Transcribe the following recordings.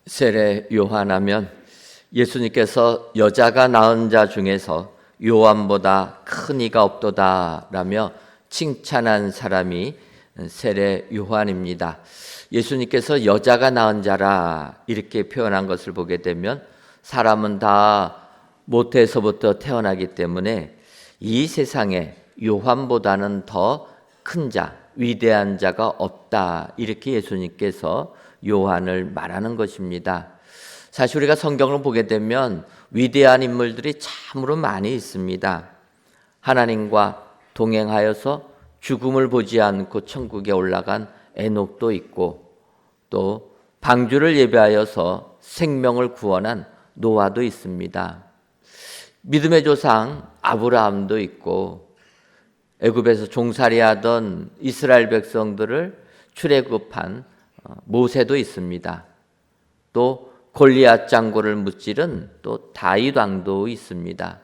세례 요한하면 예수님께서 여자가 낳은 자 중에서 요한보다 큰 이가 없도다 라며 칭찬한 사람이 세례 요한입니다. 예수님께서 여자가 낳은 자라 이렇게 표현한 것을 보게 되면 사람은 다 모태에서부터 태어나기 때문에 이 세상에 요한보다는 더 큰 자, 위대한 자가 없다 이렇게 예수님께서 요한을 말하는 것입니다. 사실 우리가 성경을 보게 되면 위대한 인물들이 참으로 많이 있습니다. 하나님과 동행하여서 죽음을 보지 않고 천국에 올라간 에녹도 있고, 또 방주를 예배하여서 생명을 구원한 노아도 있습니다. 믿음의 조상 아브라함도 있고, 애굽에서 종살이하던 이스라엘 백성들을 출애굽한 모세도 있습니다. 또 골리앗 장고를 무찌른 또 다윗 왕도 있습니다.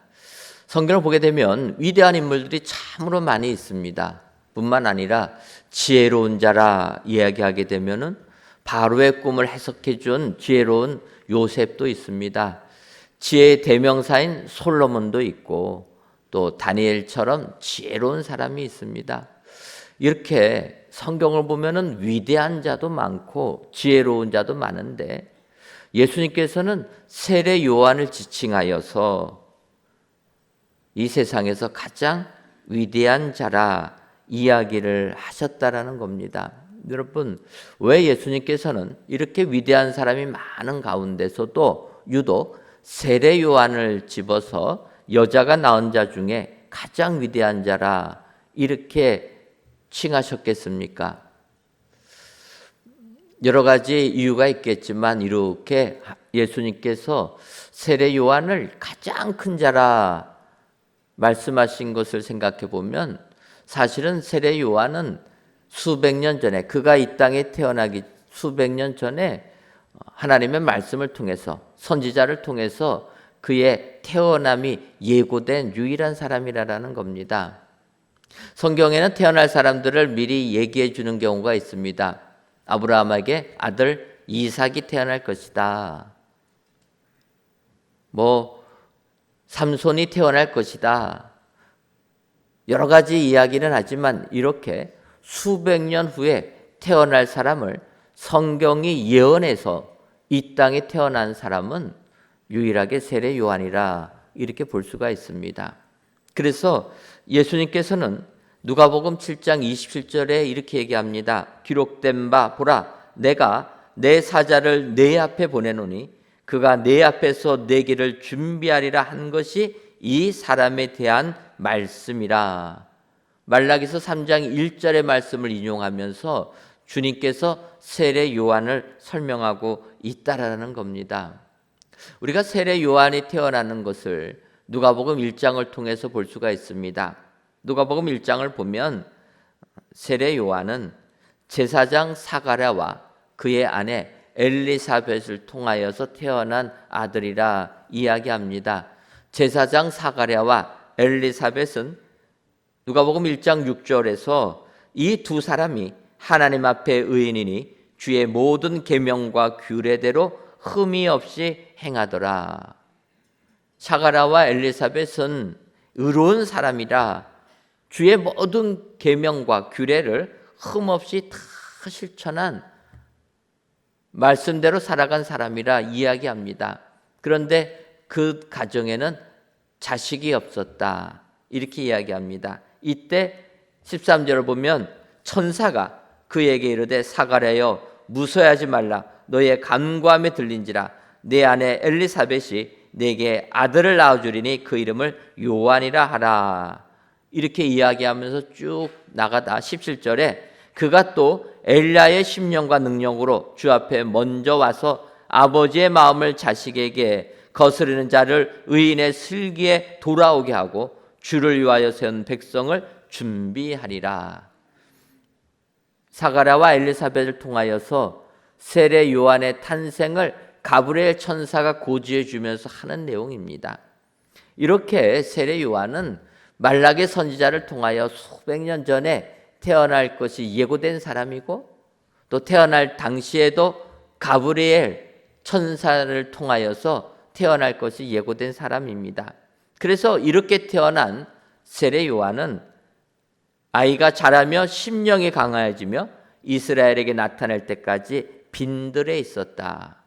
성경을 보게 되면 위대한 인물들이 참으로 많이 있습니다. 뿐만 아니라 지혜로운 자라 이야기하게 되면은 바로의 꿈을 해석해 준 지혜로운 요셉도 있습니다. 지혜의 대명사인 솔로몬도 있고, 또 다니엘처럼 지혜로운 사람이 있습니다. 이렇게 성경을 보면은 위대한 자도 많고 지혜로운 자도 많은데, 예수님께서는 세례 요한을 지칭하여서 이 세상에서 가장 위대한 자라 이야기를 하셨다라는 겁니다. 여러분, 왜 예수님께서는 이렇게 위대한 사람이 많은 가운데서도 유독 세례 요한을 집어서 여자가 낳은 자 중에 가장 위대한 자라 이렇게 칭하셨겠습니까? 여러 가지 이유가 있겠지만 이렇게 예수님께서 세례 요한을 가장 큰 자라 말씀하신 것을 생각해 보면, 사실은 세례 요한은 수백 년 전에, 그가 이 땅에 태어나기 수백 년 전에 하나님의 말씀을 통해서, 선지자를 통해서 그의 태어남이 예고된 유일한 사람이라는 겁니다. 성경에는 태어날 사람들을 미리 얘기해 주는 경우가 있습니다. 아브라함에게 아들 이삭이 태어날 것이다. 삼손이 태어날 것이다. 여러 가지 이야기는 하지만 이렇게 수백 년 후에 태어날 사람을 성경이 예언해서 이 땅에 태어난 사람은 유일하게 세례 요한이라 이렇게 볼 수가 있습니다. 그래서 예수님께서는 누가복음 7장 27절에 이렇게 얘기합니다. 기록된 바 보라, 내가 내 사자를 내 앞에 보내노니 그가 내 앞에서 내 길을 준비하리라 한 것이 이 사람에 대한 말씀이라. 말라기서 3장 1절의 말씀을 인용하면서 주님께서 세례 요한을 설명하고 있다라는 겁니다. 우리가 세례 요한이 태어나는 것을 누가복음 1장을 통해서 볼 수가 있습니다. 누가복음 1장을 보면 세례 요한은 제사장 사가랴와 그의 아내 엘리사벳을 통하여서 태어난 아들이라 이야기합니다. 제사장 사가랴와 엘리사벳은 누가복음 1장 6절에서 이 두 사람이 하나님 앞에 의인이니 주의 모든 계명과 규례대로 흠이 없이 행하더라. 사가랴와 엘리사벳은 의로운 사람이라 주의 모든 계명과 규례를 흠없이 다 실천한 말씀대로 살아간 사람이라 이야기합니다. 그런데 그 가정에는 자식이 없었다 이렇게 이야기합니다. 이때 13절을 보면 천사가 그에게 이르되 사가랴여 무서워하지 말라, 너의 간구함에 들린지라 내 아내 엘리사벳이 내게 아들을 낳아주리니 그 이름을 요한이라 하라. 이렇게 이야기하면서 쭉 나가다 17절에 그가 또 엘리야의 심령과 능력으로 주 앞에 먼저 와서 아버지의 마음을 자식에게 거스르는 자를 의인의 슬기에 돌아오게 하고 주를 위하여 세운 백성을 준비하리라. 사가랴와 엘리사벳을 통하여서 세례 요한의 탄생을 가브리엘 천사가 고지해 주면서 하는 내용입니다. 이렇게 세례 요한은 말라기 선지자를 통하여 수백 년 전에 태어날 것이 예고된 사람이고, 또 태어날 당시에도 가브리엘 천사를 통하여서 태어날 것이 예고된 사람입니다. 그래서 이렇게 태어난 세례 요한은 아이가 자라며 심령이 강하여지며 이스라엘에게 나타날 때까지 빈들에 있었다.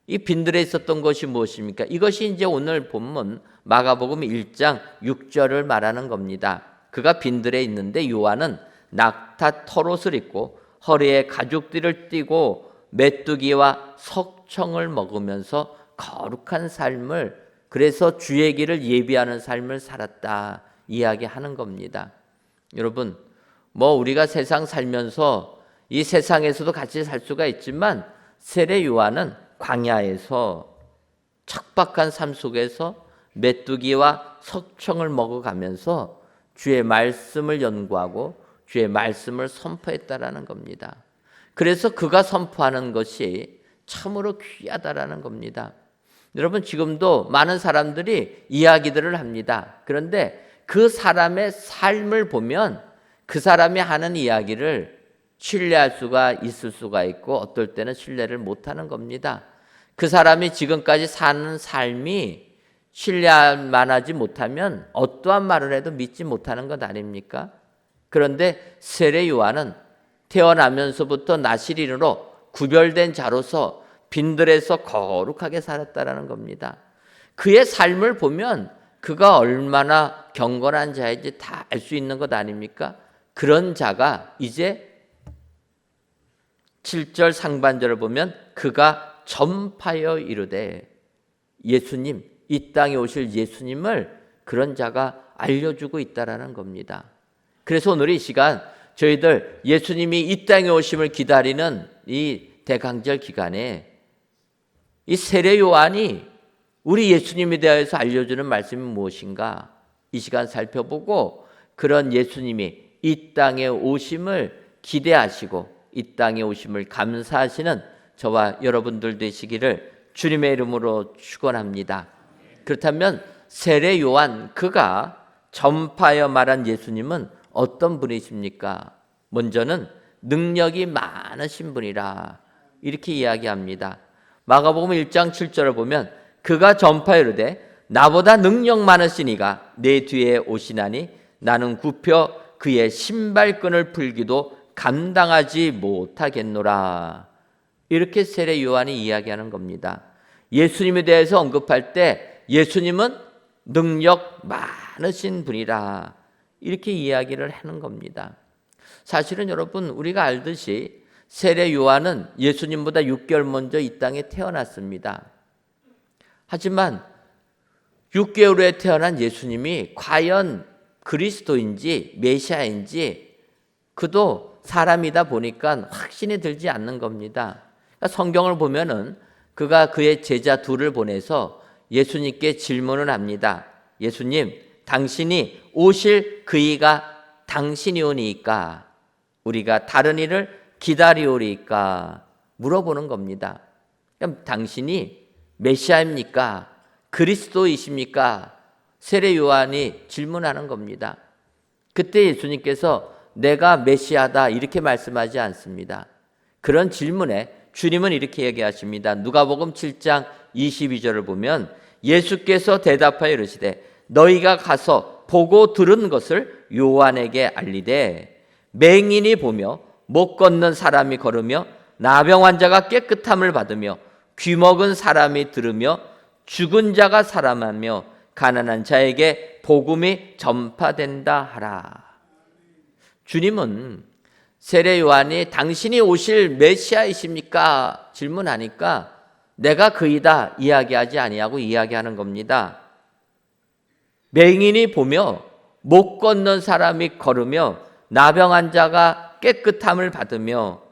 이 빈들에 있었던 것이 무엇입니까? 이것이 이제 오늘 본문 마가복음 1장 6절을 말하는 겁니다. 그가 빈들에 있는데 요한은 낙타 털옷을 입고 허리에 가죽띠를 띠고 메뚜기와 석청을 먹으면서 거룩한 삶을, 그래서 주의 길을 예비하는 삶을 살았다 이야기하는 겁니다. 여러분, 우리가 세상 살면서 이 세상에서도 같이 살 수가 있지만 세례 요한은 광야에서 척박한 삶 속에서 메뚜기와 석청을 먹어가면서 주의 말씀을 연구하고 주의 말씀을 선포했다라는 겁니다. 그래서 그가 선포하는 것이 참으로 귀하다라는 겁니다. 여러분, 지금도 많은 사람들이 이야기들을 합니다. 그런데 그 사람의 삶을 보면 그 사람이 하는 이야기를 신뢰할 수가 있을 수가 있고 어떨 때는 신뢰를 못하는 겁니다. 그 사람이 지금까지 사는 삶이 신뢰할 만하지 못하면 어떠한 말을 해도 믿지 못하는 것 아닙니까? 그런데 세례 요한은 태어나면서부터 나시린으로 구별된 자로서 빈들에서 거룩하게 살았다라는 겁니다. 그의 삶을 보면 그가 얼마나 경건한 자인지 다 알 수 있는 것 아닙니까? 그런 자가 이제 7절 상반절을 보면 그가 전파하여 이르되, 예수님, 이 땅에 오실 예수님을 그런 자가 알려주고 있다라는 겁니다. 그래서 오늘 이 시간 저희들 예수님이 이 땅에 오심을 기다리는 이 대강절 기간에 이 세례 요한이 우리 예수님에 대해서 알려주는 말씀이 무엇인가 이 시간 살펴보고, 그런 예수님이 이 땅에 오심을 기대하시고 이 땅에 오심을 감사하시는 저와 여러분들 되시기를 주님의 이름으로 축원합니다. 그렇다면 세례 요한, 그가 전파하여 말한 예수님은 어떤 분이십니까? 먼저는 능력이 많으신 분이라 이렇게 이야기합니다. 마가복음 1장 7절을 보면 그가 전파하여 이르되 나보다 능력 많으신 이가 내 뒤에 오시나니 나는 굽혀 그의 신발끈을 풀기도 감당하지 못하겠노라. 이렇게 세례 요한이 이야기하는 겁니다. 예수님에 대해서 언급할 때 예수님은 능력 많으신 분이라 이렇게 이야기를 하는 겁니다. 사실은 여러분, 우리가 알듯이 세례 요한은 예수님보다 6개월 먼저 이 땅에 태어났습니다. 하지만 6개월 후에 태어난 예수님이 과연 그리스도인지 메시아인지 그도 사람이다 보니까 확신이 들지 않는 겁니다. 그러니까 성경을 보면은 그가 그의 제자 둘을 보내서 예수님께 질문을 합니다. 예수님, 당신이 오실 그이가 당신이오니까 우리가 다른 이를 기다리오리까 물어보는 겁니다. 그럼 당신이 메시아입니까? 그리스도이십니까? 세례 요한이 질문하는 겁니다. 그때 예수님께서 내가 메시아다 이렇게 말씀하지 않습니다. 그런 질문에 주님은 이렇게 얘기하십니다. 누가복음 7장 22절을 보면 예수께서 대답하여 이르시되 너희가 가서 보고 들은 것을 요한에게 알리되 맹인이 보며 못 걷는 사람이 걸으며 나병 환자가 깨끗함을 받으며 귀먹은 사람이 들으며 죽은 자가 살아나며 가난한 자에게 복음이 전파된다 하라. 주님은 세례 요한이 당신이 오실 메시아이십니까? 질문하니까 내가 그이다 이야기하지 아니하고 이야기하는 겁니다. 맹인이 보며 못 걷는 사람이 걸으며 나병 환자가 깨끗함을 받으며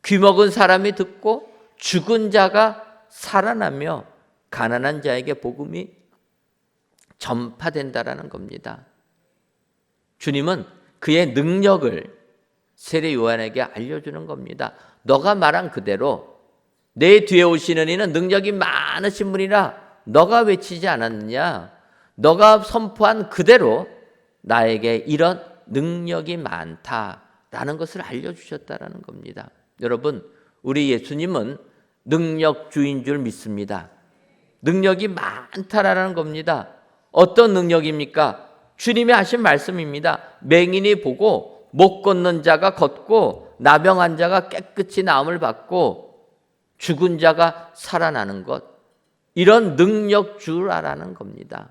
귀먹은 사람이 듣고 죽은 자가 살아나며 가난한 자에게 복음이 전파된다라는 겁니다. 주님은 그의 능력을 세례 요한에게 알려주는 겁니다. 너가 말한 그대로 내 뒤에 오시는 이는 능력이 많으신 분이라 너가 외치지 않았느냐? 너가 선포한 그대로 나에게 이런 능력이 많다라는 것을 알려주셨다라는 겁니다. 여러분, 우리 예수님은 능력주인 줄 믿습니다. 능력이 많다라는 겁니다. 어떤 능력입니까? 주님이 하신 말씀입니다. 맹인이 보고 못 걷는 자가 걷고 나병한 자가 깨끗이 나음을 받고 죽은 자가 살아나는 것, 이런 능력주라는 겁니다.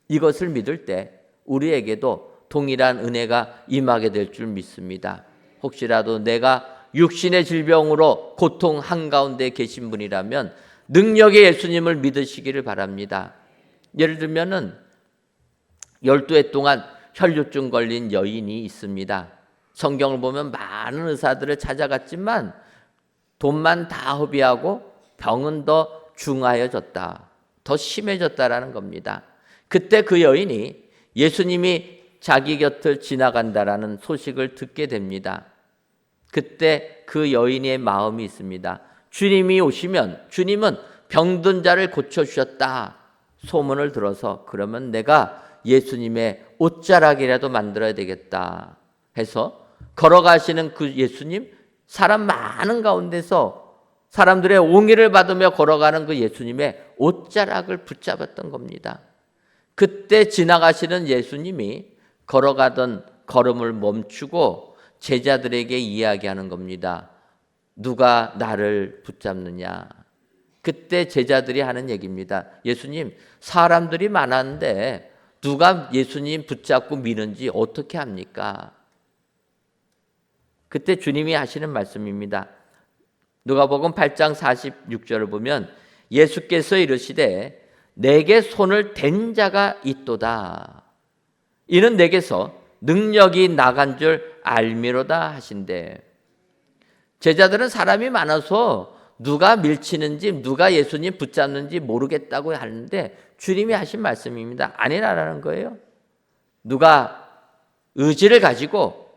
이것을 믿을 때 우리에게도 동일한 은혜가 임하게 될 줄 믿습니다. 혹시라도 내가 육신의 질병으로 고통 한가운데 계신 분이라면 능력의 예수님을 믿으시기를 바랍니다. 예를 들면은 12해 동안 혈류증 걸린 여인이 있습니다. 성경을 보면 많은 의사들을 찾아갔지만 돈만 다 허비하고 병은 더 중하여졌다, 더 심해졌다라는 겁니다. 그때 그 여인이 예수님이 자기 곁을 지나간다라는 소식을 듣게 됩니다. 그때 그 여인의 마음이 있습니다. 주님이 오시면, 주님은 병든 자를 고쳐주셨다 소문을 들어서, 그러면 내가 예수님의 옷자락이라도 만들어야 되겠다 해서 걸어가시는 그 예수님, 사람 많은 가운데서 사람들의 옹의를 받으며 걸어가는 그 예수님의 옷자락을 붙잡았던 겁니다. 그때 지나가시는 예수님이 걸어가던 걸음을 멈추고 제자들에게 이야기하는 겁니다. 누가 나를 붙잡느냐? 그때 제자들이 하는 얘기입니다. 예수님, 사람들이 많았는데 누가 예수님 붙잡고 미는지 어떻게 합니까? 그때 주님이 하시는 말씀입니다. 누가복음 8장 46절을 보면 예수께서 이르시되 내게 손을 댄 자가 있도다. 이는 내게서 능력이 나간 줄 알미로다 하신대. 제자들은 사람이 많아서 누가 밀치는지 누가 예수님 붙잡는지 모르겠다고 하는데 주님이 하신 말씀입니다. 아니라는 거예요. 누가 의지를 가지고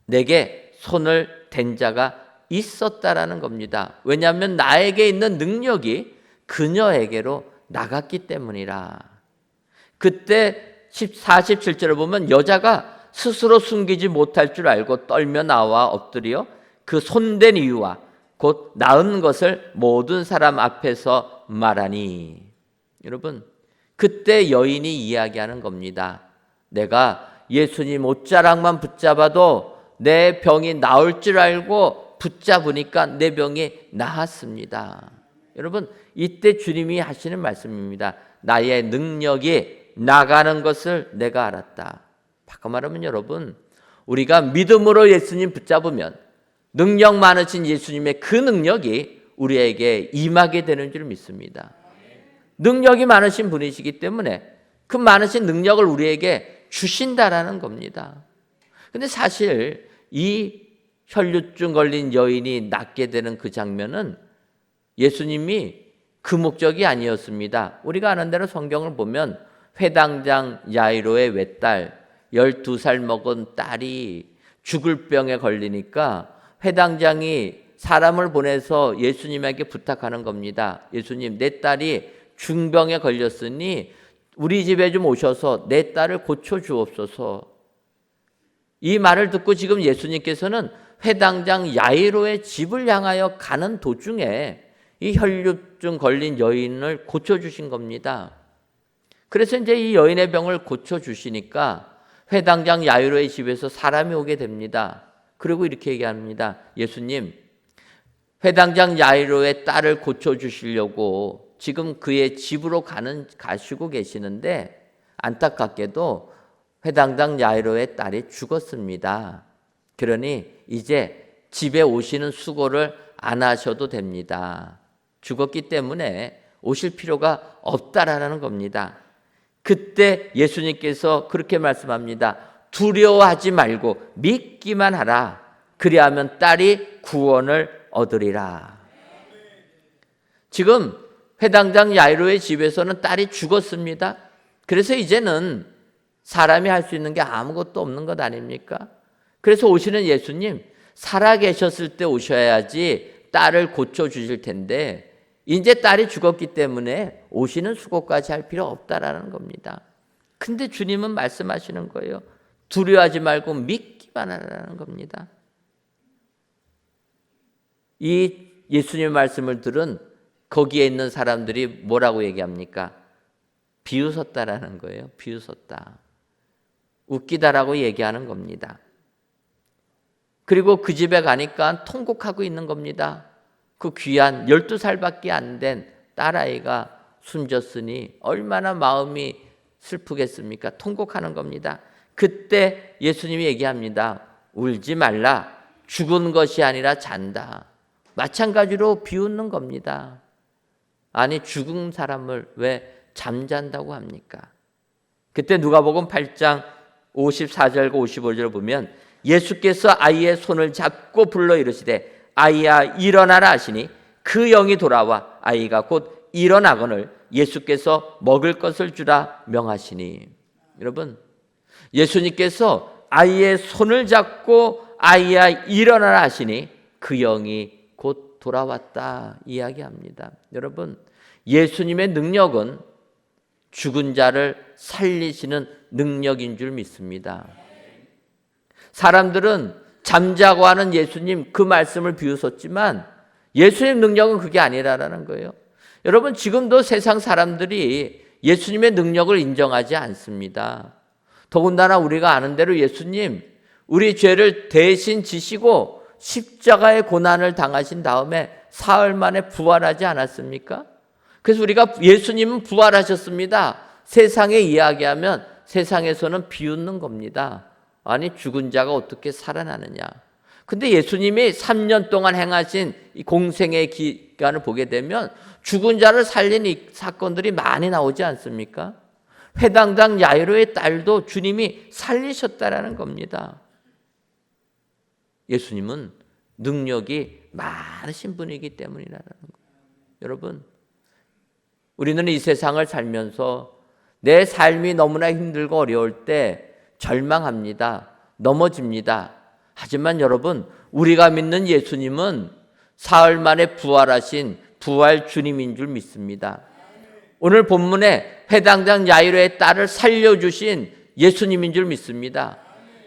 내게 손을 댄 자가 있었다라는 겁니다. 왜냐하면 나에게 있는 능력이 그녀에게로 나갔기 때문이라. 그때 47절을 보면 여자가 스스로 숨기지 못할 줄 알고 떨며 나와 엎드려 그 손댄 이유와 곧 나은 것을 모든 사람 앞에서 말하니. 여러분, 그때 여인이 이야기하는 겁니다. 내가 예수님 옷자락만 붙잡아도 내 병이 나을 줄 알고 붙잡으니까 내 병이 나았습니다. 여러분, 이때 주님이 하시는 말씀입니다. 나의 능력이 나가는 것을 내가 알았다. 바꿔 말하면 여러분, 우리가 믿음으로 예수님 붙잡으면 능력 많으신 예수님의 그 능력이 우리에게 임하게 되는 줄 믿습니다. 능력이 많으신 분이시기 때문에 그 많으신 능력을 우리에게 주신다라는 겁니다. 근데 사실 이 혈류증 걸린 여인이 낫게 되는 그 장면은 예수님이 그 목적이 아니었습니다. 우리가 아는 대로 성경을 보면 회당장 야이로의 외딸 12살 먹은 딸이 죽을 병에 걸리니까 회당장이 사람을 보내서 예수님에게 부탁하는 겁니다. 예수님, 내 딸이 중병에 걸렸으니 우리 집에 좀 오셔서 내 딸을 고쳐주옵소서. 이 말을 듣고 지금 예수님께서는 회당장 야이로의 집을 향하여 가는 도중에 이 혈류증 걸린 여인을 고쳐주신 겁니다. 그래서 이제 이 여인의 병을 고쳐주시니까 회당장 야이로의 집에서 사람이 오게 됩니다. 그리고 이렇게 얘기합니다. 예수님, 회당장 야이로의 딸을 고쳐주시려고 지금 그의 집으로 가시고 계시는데 안타깝게도 회당장 야이로의 딸이 죽었습니다. 그러니 이제 집에 오시는 수고를 안 하셔도 됩니다. 죽었기 때문에 오실 필요가 없다라는 겁니다. 그때 예수님께서 그렇게 말씀합니다. 두려워하지 말고 믿기만 하라. 그리하면 딸이 구원을 얻으리라. 지금 회당장 야이로의 집에서는 딸이 죽었습니다. 그래서 이제는 사람이 할 수 있는 게 아무것도 없는 것 아닙니까? 그래서 오시는 예수님, 살아계셨을 때 오셔야지 딸을 고쳐주실 텐데 이제 딸이 죽었기 때문에 오시는 수고까지 할 필요 없다라는 겁니다. 근데 주님은 말씀하시는 거예요. 두려워하지 말고 믿기만 하라는 겁니다. 이 예수님의 말씀을 들은 거기에 있는 사람들이 뭐라고 얘기합니까? 비웃었다라는 거예요. 비웃었다. 웃기다라고 얘기하는 겁니다. 그리고 그 집에 가니까 통곡하고 있는 겁니다. 그 귀한 12살밖에 안 된 딸아이가 숨졌으니 얼마나 마음이 슬프겠습니까? 통곡하는 겁니다. 그때 예수님이 얘기합니다. 울지 말라. 죽은 것이 아니라 잔다. 마찬가지로 비웃는 겁니다. 아니, 죽은 사람을 왜 잠잔다고 합니까? 그때 누가복음 8장 54절과 55절을 보면 예수께서 아이의 손을 잡고 불러 이르시되 아이야 일어나라 하시니 그 영이 돌아와 아이가 곧 일어나거늘 예수께서 먹을 것을 주라 명하시니. 여러분, 예수님께서 아이의 손을 잡고 아이야 일어나라 하시니 그 영이 곧 돌아왔다 이야기합니다. 여러분, 예수님의 능력은 죽은 자를 살리시는 능력인 줄 믿습니다. 사람들은 잠자고 하는 예수님 그 말씀을 비웃었지만 예수님 능력은 그게 아니라는 거예요. 여러분, 지금도 세상 사람들이 예수님의 능력을 인정하지 않습니다. 더군다나 우리가 아는 대로 예수님 우리 죄를 대신 지시고 십자가의 고난을 당하신 다음에 사흘 만에 부활하지 않았습니까? 그래서 우리가 예수님은 부활하셨습니다. 세상에 이야기하면 세상에서는 비웃는 겁니다. 아니, 죽은 자가 어떻게 살아나느냐. 근데 예수님이 3년 동안 행하신 이 공생의 기간을 보게 되면 죽은 자를 살린 이 사건들이 많이 나오지 않습니까? 회당장 야이로의 딸도 주님이 살리셨다라는 겁니다. 예수님은 능력이 많으신 분이기 때문이라는 거예요. 여러분, 우리는 이 세상을 살면서 내 삶이 너무나 힘들고 어려울 때 절망합니다. 넘어집니다. 하지만 여러분, 우리가 믿는 예수님은 사흘 만에 부활하신 부활 주님인 줄 믿습니다. 오늘 본문에 회당장 야이로의 딸을 살려주신 예수님인 줄 믿습니다.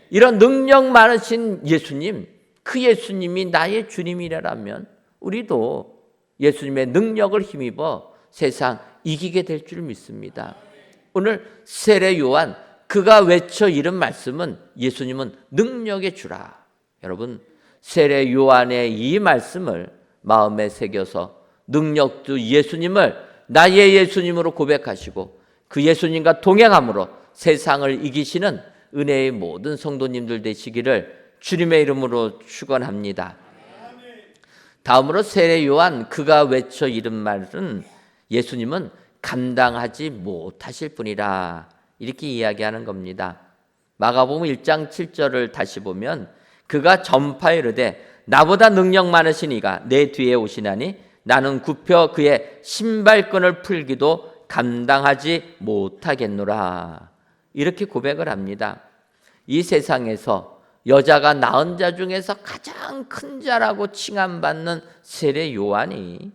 이런 능력 많으신 예수님, 그 예수님이 나의 주님이라면 우리도 예수님의 능력을 힘입어 세상 이기게 될 줄 믿습니다. 오늘 세례 요한 그가 외쳐 이른 말씀은 예수님은 능력의 주라. 여러분, 세례 요한의 이 말씀을 마음에 새겨서 능력주 예수님을 나의 예수님으로 고백하시고 그 예수님과 동행함으로 세상을 이기시는 은혜의 모든 성도님들 되시기를 주님의 이름으로 축원합니다. 다음으로 세례 요한 그가 외쳐 이른 말은 예수님은 감당하지 못하실 분이라 이렇게 이야기하는 겁니다. 마가복음 1장 7절을 다시 보면 그가 전파에 이르되 나보다 능력 많으신 이가 내 뒤에 오시나니 나는 굽혀 그의 신발끈을 풀기도 감당하지 못하겠노라. 이렇게 고백을 합니다. 이 세상에서 여자가 낳은 자 중에서 가장 큰 자라고 칭함받는 세례 요한이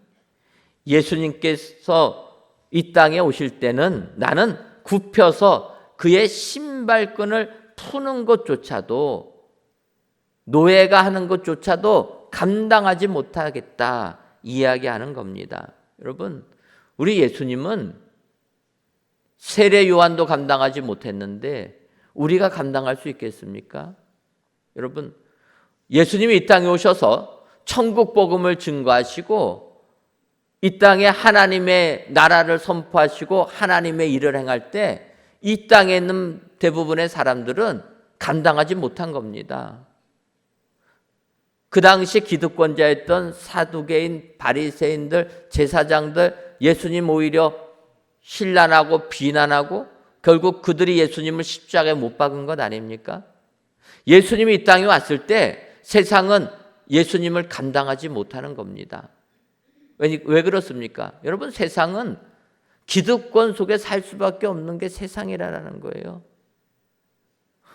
예수님께서 이 땅에 오실 때는 나는 굽혀서 그의 신발끈을 푸는 것조차도 노예가 하는 것조차도 감당하지 못하겠다 이야기하는 겁니다. 여러분, 우리 예수님은 세례 요한도 감당하지 못했는데 우리가 감당할 수 있겠습니까? 여러분, 예수님이 이 땅에 오셔서 천국 복음을 증거하시고 이 땅에 하나님의 나라를 선포하시고 하나님의 일을 행할 때 이 땅에 있는 대부분의 사람들은 감당하지 못한 겁니다. 그 당시 기득권자였던 사두개인, 바리새인들, 제사장들 예수님 오히려 신란하고 비난하고 결국 그들이 예수님을 십자가에 못 박은 것 아닙니까? 예수님이 이 땅에 왔을 때 세상은 예수님을 감당하지 못하는 겁니다. 왜 그렇습니까? 여러분, 세상은 기득권 속에 살 수밖에 없는 게 세상이라는 거예요.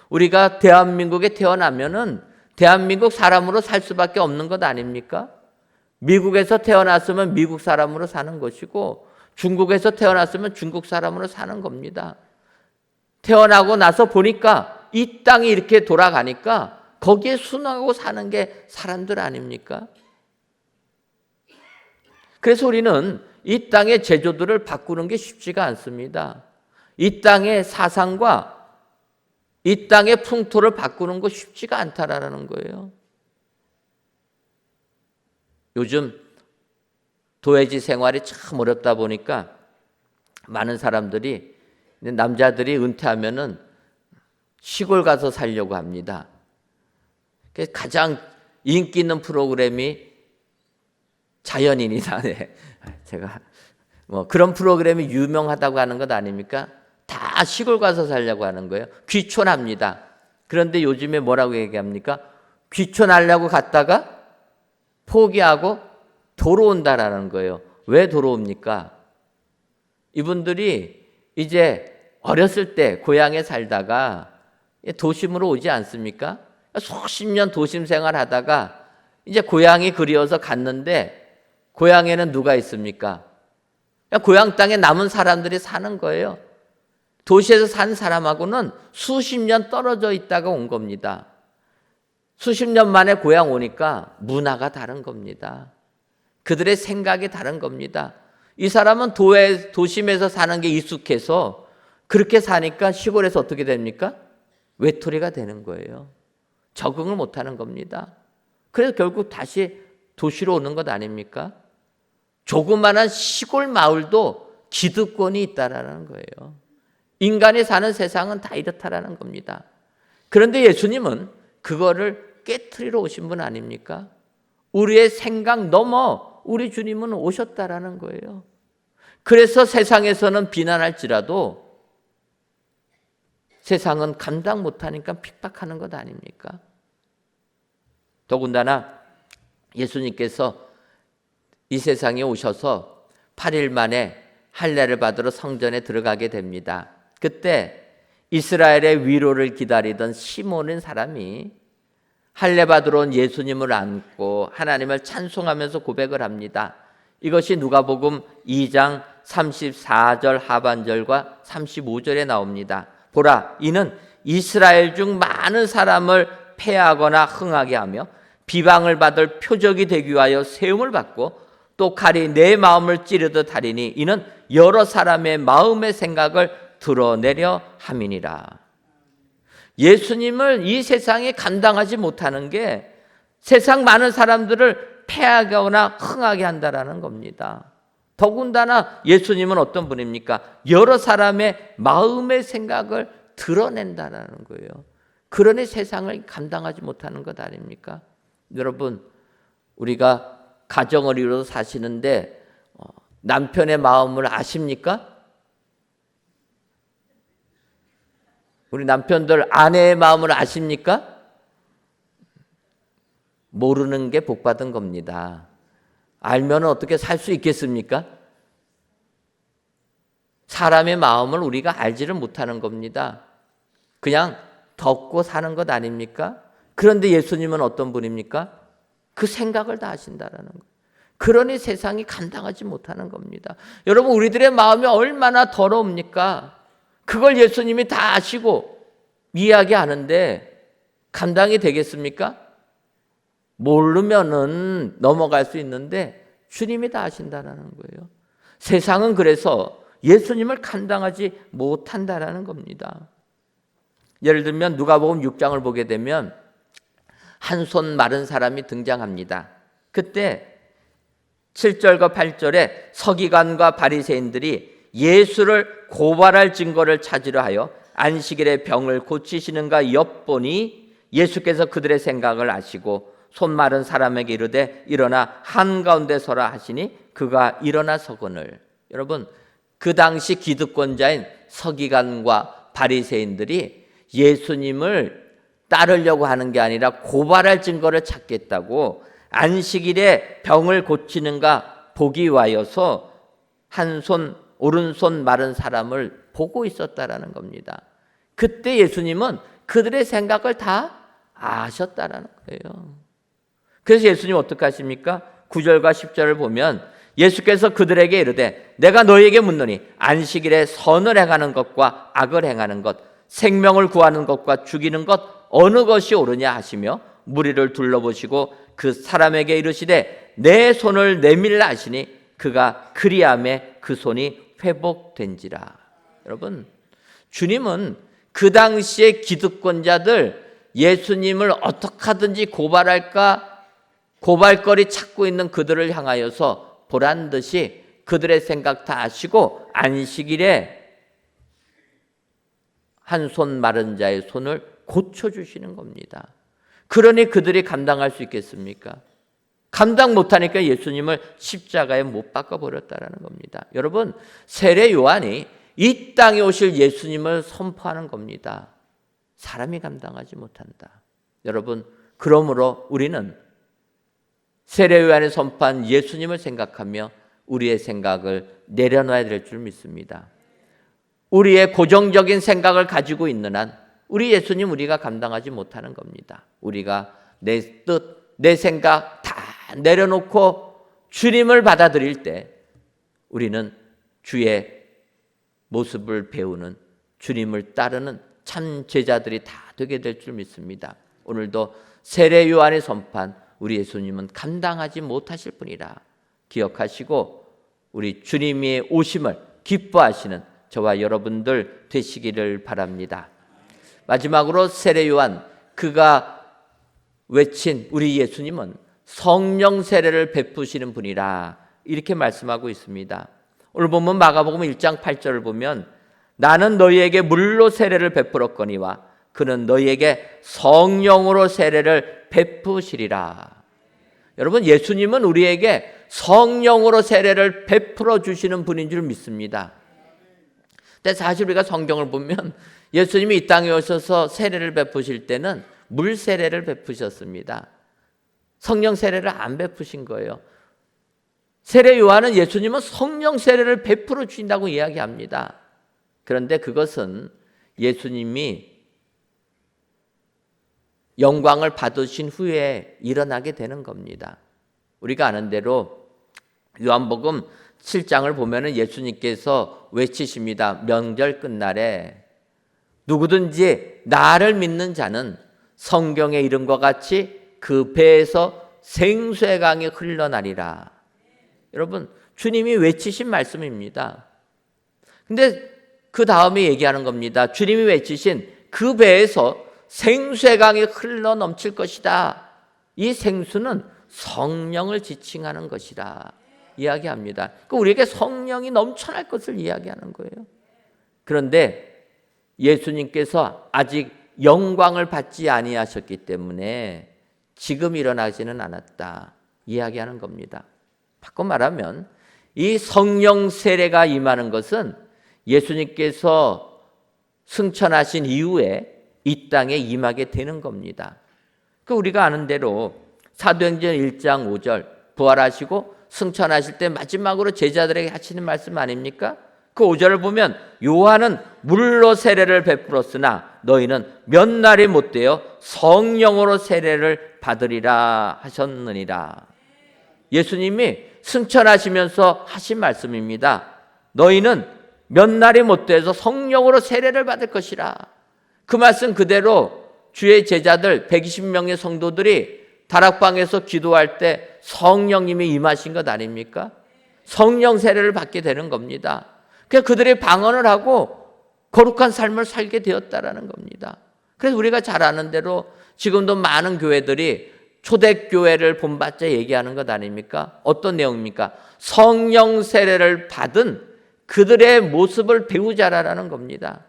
우리가 대한민국에 태어나면은 대한민국 사람으로 살 수밖에 없는 것 아닙니까? 미국에서 태어났으면 미국 사람으로 사는 것이고 중국에서 태어났으면 중국 사람으로 사는 겁니다. 태어나고 나서 보니까 이 땅이 이렇게 돌아가니까 거기에 순응하고 사는 게 사람들 아닙니까? 그래서 우리는 이 땅의 제조들을 바꾸는 게 쉽지가 않습니다. 이 땅의 사상과 이 땅의 풍토를 바꾸는 거 쉽지가 않다라는 거예요. 요즘 도회지 생활이 참 어렵다 보니까 많은 사람들이, 남자들이 은퇴하면은 시골 가서 살려고 합니다. 가장 인기 있는 프로그램이 자연인이다. 네. 제가 그런 프로그램이 유명하다고 하는 것 아닙니까? 다 시골 가서 살려고 하는 거예요. 귀촌합니다. 그런데 요즘에 뭐라고 얘기합니까? 귀촌하려고 갔다가 포기하고 돌아온다라는 거예요. 왜 돌아옵니까? 이분들이 이제 어렸을 때 고향에 살다가 도심으로 오지 않습니까? 수십 년 도심 생활하다가 이제 고향이 그리워서 갔는데 고향에는 누가 있습니까? 고향 땅에 남은 사람들이 사는 거예요. 도시에서 산 사람하고는 수십 년 떨어져 있다가 온 겁니다. 수십 년 만에 고향 오니까 문화가 다른 겁니다. 그들의 생각이 다른 겁니다. 이 사람은 도심에서 사는 게 익숙해서 그렇게 사니까 시골에서 어떻게 됩니까? 외톨이가 되는 거예요. 적응을 못하는 겁니다. 그래서 결국 다시 도시로 오는 것 아닙니까? 조그마한 시골 마을도 기득권이 있다라는 거예요. 인간이 사는 세상은 다 이렇다라는 겁니다. 그런데 예수님은 그거를 깨트리러 오신 분 아닙니까? 우리의 생각 넘어 우리 주님은 오셨다라는 거예요. 그래서 세상에서는 비난할지라도 세상은 감당 못하니까 핍박하는 것 아닙니까? 더군다나 예수님께서 이 세상에 오셔서 8일 만에 할례를 받으러 성전에 들어가게 됩니다. 그때 이스라엘의 위로를 기다리던 시몬인 사람이 할례 받으러 온 예수님을 안고 하나님을 찬송하면서 고백을 합니다. 이것이 누가복음 2장 34절 하반절과 35절에 나옵니다. 보라, 이는 이스라엘 중 많은 사람을 패하거나 흥하게 하며 비방을 받을 표적이 되기 위하여 세움을 받고 또 칼이 내 마음을 찌르듯 하리니 이는 여러 사람의 마음의 생각을 드러내려 함이니라. 예수님을 이 세상에 감당하지 못하는 게 세상 많은 사람들을 패하거나 흥하게 한다라는 겁니다. 더군다나 예수님은 어떤 분입니까? 여러 사람의 마음의 생각을 드러낸다라는 거예요. 그러니 세상을 감당하지 못하는 것 아닙니까? 여러분, 우리가 가정을 이루어 사시는데 남편의 마음을 아십니까? 우리 남편들 아내의 마음을 아십니까? 모르는 게 복 받은 겁니다. 알면 어떻게 살 수 있겠습니까? 사람의 마음을 우리가 알지를 못하는 겁니다. 그냥 덮고 사는 것 아닙니까? 그런데 예수님은 어떤 분입니까? 그 생각을 다 아신다라는 거예요. 그러니 세상이 감당하지 못하는 겁니다. 여러분, 우리들의 마음이 얼마나 더러웁니까? 그걸 예수님이 다 아시고 이야기하는데 감당이 되겠습니까? 모르면은 넘어갈 수 있는데 주님이 다 아신다라는 거예요. 세상은 그래서 예수님을 감당하지 못한다라는 겁니다. 예를 들면 누가복음 6장을 보게 되면 한 손 마른 사람이 등장합니다. 그때 7절과 8절에 서기관과 바리새인들이 예수를 고발할 증거를 찾으려 하여 안식일에 병을 고치시는가 엿보니 예수께서 그들의 생각을 아시고 손 마른 사람에게 이르되 일어나 한가운데 서라 하시니 그가 일어나 서거늘. 여러분, 그 당시 기득권자인 서기관과 바리새인들이 예수님을 따르려고 하는 게 아니라 고발할 증거를 찾겠다고 안식일에 병을 고치는가 보기 위하여서 한 손 오른손 마른 사람을 보고 있었다라는 겁니다. 그때 예수님은 그들의 생각을 다 아셨다라는 거예요. 그래서 예수님 어떻게 하십니까? 9절과 10절을 보면 예수께서 그들에게 이르되 내가 너희에게 묻노니 안식일에 선을 행하는 것과 악을 행하는 것, 생명을 구하는 것과 죽이는 것 어느 것이 옳으냐 하시며 무리를 둘러보시고 그 사람에게 이르시되 내 손을 내밀라 하시니 그가 그리함에 그 손이 회복된지라. 여러분, 주님은 그 당시의 기득권자들, 예수님을 어떻게 하든지 고발할까 고발거리 찾고 있는 그들을 향하여서 보란 듯이 그들의 생각 다 아시고 안식일에 한 손 마른 자의 손을 고쳐주시는 겁니다. 그러니 그들이 감당할 수 있겠습니까? 감당 못하니까 예수님을 십자가에 못 박아버렸다는 겁니다. 여러분, 세례 요한이 이 땅에 오실 예수님을 선포하는 겁니다. 사람이 감당하지 못한다. 여러분, 그러므로 우리는 세례 요한이 선포한 예수님을 생각하며 우리의 생각을 내려놔야 될 줄 믿습니다. 우리의 고정적인 생각을 가지고 있는 한 우리 예수님 우리가 감당하지 못하는 겁니다. 우리가 내 뜻, 내 생각 다 내려놓고 주님을 받아들일 때 우리는 주의 모습을 배우는, 주님을 따르는 참 제자들이 다 되게 될 줄 믿습니다. 오늘도 세례 요한이 선포한 우리 예수님은 감당하지 못하실 분이라 기억하시고 우리 주님의 오심을 기뻐하시는 저와 여러분들 되시기를 바랍니다. 마지막으로 세례 요한, 그가 외친 우리 예수님은 성령 세례를 베푸시는 분이라 이렇게 말씀하고 있습니다. 오늘 보면 마가복음 1장 8절을 보면 나는 너희에게 물로 세례를 베풀었거니와 그는 너희에게 성령으로 세례를 베푸시리라. 여러분, 예수님은 우리에게 성령으로 세례를 베풀어 주시는 분인 줄 믿습니다. 근데 사실 우리가 성경을 보면 예수님이 이 땅에 오셔서 세례를 베푸실 때는 물 세례를 베푸셨습니다. 성령 세례를 안 베푸신 거예요. 세례 요한은 예수님은 성령 세례를 베풀어 주신다고 이야기합니다. 그런데 그것은 예수님이 영광을 받으신 후에 일어나게 되는 겁니다. 우리가 아는 대로 요한복음 7장을 보면은 예수님께서 외치십니다. 명절 끝날에 누구든지 나를 믿는 자는 성경의 이름과 같이 그 배에서 생수의 강이 흘러나리라. 여러분, 주님이 외치신 말씀입니다. 근데 그 다음에 얘기하는 겁니다. 주님이 외치신 그 배에서 생수의 강이 흘러 넘칠 것이다. 이 생수는 성령을 지칭하는 것이다 이야기합니다. 우리에게 성령이 넘쳐날 것을 이야기하는 거예요. 그런데 예수님께서 아직 영광을 받지 아니하셨기 때문에 지금 일어나지는 않았다 이야기하는 겁니다. 바꿔 말하면 이 성령 세례가 임하는 것은 예수님께서 승천하신 이후에 이 땅에 임하게 되는 겁니다. 우리가 아는 대로 사도행전 1장 5절 부활하시고 승천하실 때 마지막으로 제자들에게 하시는 말씀 아닙니까? 그 5절을 보면 요한은 물로 세례를 베풀었으나 너희는 몇 날이 못되어 성령으로 세례를 받으리라 하셨느니라. 예수님이 승천하시면서 하신 말씀입니다. 너희는 몇 날이 못돼서 성령으로 세례를 받을 것이라. 그 말씀 그대로 주의 제자들 120명의 성도들이 다락방에서 기도할 때 성령님이 임하신 것 아닙니까? 성령 세례를 받게 되는 겁니다. 그래서 그들이 방언을 하고 거룩한 삶을 살게 되었다라는 겁니다. 그래서 우리가 잘 아는 대로 지금도 많은 교회들이 초대교회를 본받자 얘기하는 것 아닙니까? 어떤 내용입니까? 성령 세례를 받은 그들의 모습을 배우자라는 겁니다.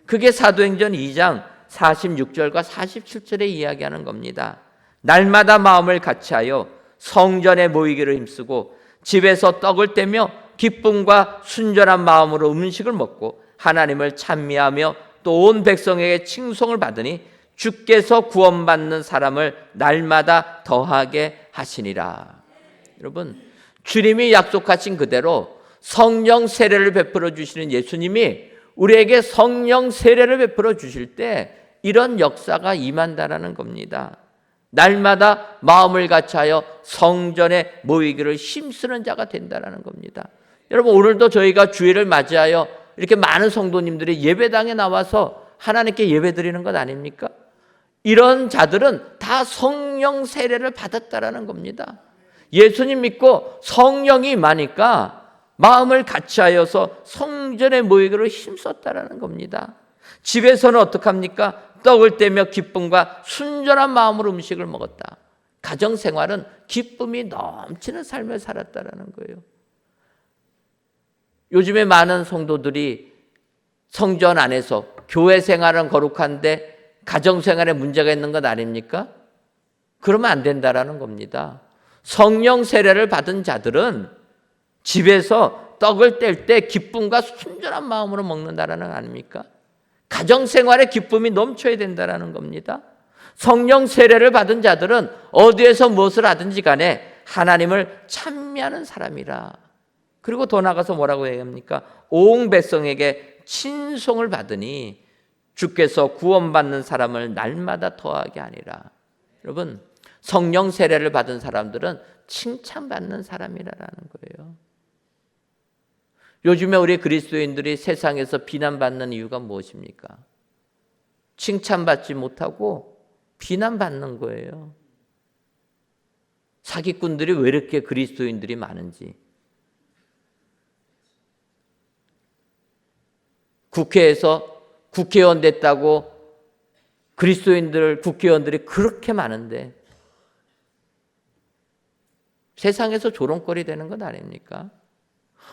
그게 사도행전 2장 46절과 47절에 이야기하는 겁니다. 날마다 마음을 같이하여 성전에 모이기를 힘쓰고 집에서 떡을 떼며 기쁨과 순전한 마음으로 음식을 먹고 하나님을 찬미하며 또 온 백성에게 칭송을 받으니 주께서 구원받는 사람을 날마다 더하게 하시니라. 여러분, 주님이 약속하신 그대로 성령 세례를 베풀어 주시는 예수님이 우리에게 성령 세례를 베풀어 주실 때 이런 역사가 임한다라는 겁니다. 날마다 마음을 같이하여 성전에 모이기를 힘쓰는 자가 된다라는 겁니다. 여러분, 오늘도 저희가 주일을 맞이하여 이렇게 많은 성도님들이 예배당에 나와서 하나님께 예배드리는 것 아닙니까? 이런 자들은 다 성령 세례를 받았다라는 겁니다. 예수님 믿고 성령이 임하니까 마음을 같이하여서 성전에 모이기로 힘썼다라는 겁니다. 집에서는 어떡합니까? 떡을 떼며 기쁨과 순전한 마음으로 음식을 먹었다. 가정생활은 기쁨이 넘치는 삶을 살았다라는 거예요. 요즘에 많은 성도들이 성전 안에서 교회 생활은 거룩한데 가정생활에 문제가 있는 것 아닙니까? 그러면 안 된다라는 겁니다. 성령 세례를 받은 자들은 집에서 떡을 뗄 때 기쁨과 순전한 마음으로 먹는다라는 거 아닙니까? 가정생활에 기쁨이 넘쳐야 된다라는 겁니다. 성령 세례를 받은 자들은 어디에서 무엇을 하든지 간에 하나님을 찬미하는 사람이라. 그리고 더 나가서 뭐라고 얘기합니까? 온 백성에게 친송을 받으니 주께서 구원받는 사람을 날마다 더하게 하니라. 여러분, 성령 세례를 받은 사람들은 칭찬받는 사람이라는 거예요. 요즘에 우리 그리스도인들이 세상에서 비난받는 이유가 무엇입니까? 칭찬받지 못하고 비난받는 거예요. 사기꾼들이 왜 이렇게 그리스도인들이 많은지. 국회에서 국회의원 됐다고 국회의원들이 그렇게 많은데 세상에서 조롱거리 되는 것 아닙니까?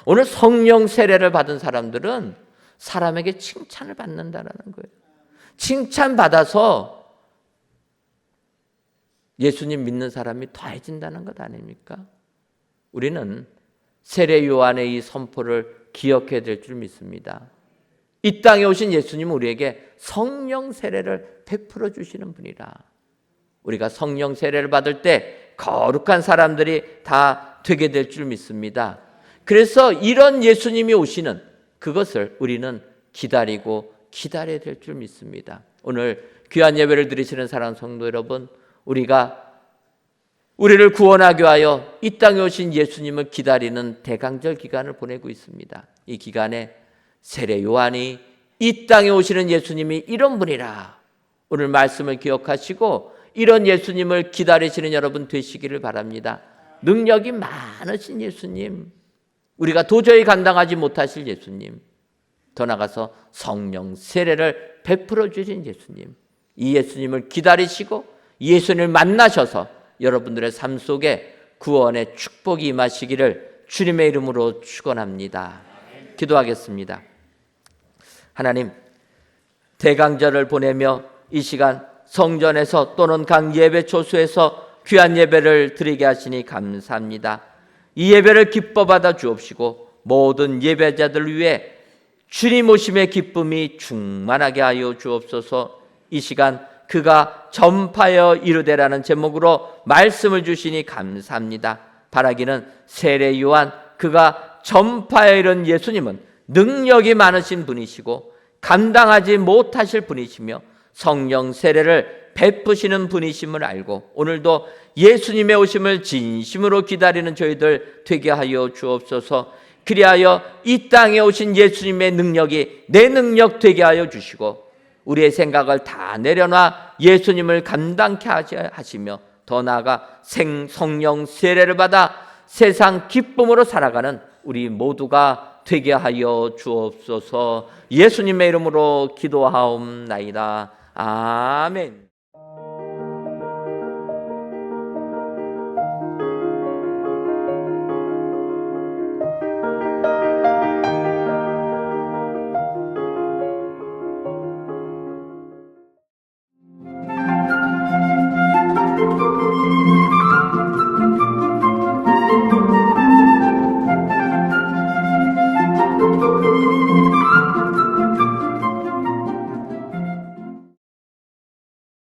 오늘 성령 세례를 받은 사람들은 사람에게 칭찬을 받는다라는 거예요. 칭찬받아서 예수님 믿는 사람이 더해진다는 것 아닙니까? 우리는 세례 요한의 이 선포를 기억해야 될 줄 믿습니다. 이 땅에 오신 예수님은 우리에게 성령 세례를 베풀어 주시는 분이라. 우리가 성령 세례를 받을 때 거룩한 사람들이 다 되게 될 줄 믿습니다. 그래서 이런 예수님이 오시는 그것을 우리는 기다리고 기다려야 될 줄 믿습니다. 오늘 귀한 예배를 드리시는 사랑하는 성도 여러분, 우리를 구원하기 위하여 이 땅에 오신 예수님을 기다리는 대강절 기간을 보내고 있습니다. 이 기간에 세례 요한이 이 땅에 오시는 예수님이 이런 분이라 오늘 말씀을 기억하시고 이런 예수님을 기다리시는 여러분 되시기를 바랍니다. 능력이 많으신 예수님, 우리가 도저히 감당하지 못하실 예수님, 더 나아가서 성령 세례를 베풀어 주신 예수님, 이 예수님을 기다리시고 예수님을 만나셔서 여러분들의 삶 속에 구원의 축복이 임하시기를 주님의 이름으로 축원합니다. 기도하겠습니다. 하나님, 대강절을 보내며 이 시간 성전에서 또는 각 예배 초소에서 귀한 예배를 드리게 하시니 감사합니다. 이 예배를 기뻐 받아 주옵시고 모든 예배자들 위해 주님 오심의 기쁨이 충만하게 하여 주옵소서. 이 시간 그가 전파하여 이르되라는 제목으로 말씀을 주시니 감사합니다. 바라기는 세례 요한 그가 전파하여 이른 예수님은 능력이 많으신 분이시고 감당하지 못하실 분이시며 성령 세례를 베푸시는 분이심을 알고 오늘도 예수님의 오심을 진심으로 기다리는 저희들 되게 하여 주옵소서. 그리하여 이 땅에 오신 예수님의 능력이 내 능력 되게 하여 주시고 우리의 생각을 다 내려놔 예수님을 감당케 하시며 더 나아가 성령 세례를 받아 세상 기쁨으로 살아가는 우리 모두가 되게 하여 주옵소서. 예수님의 이름으로 기도하옵나이다. 아멘.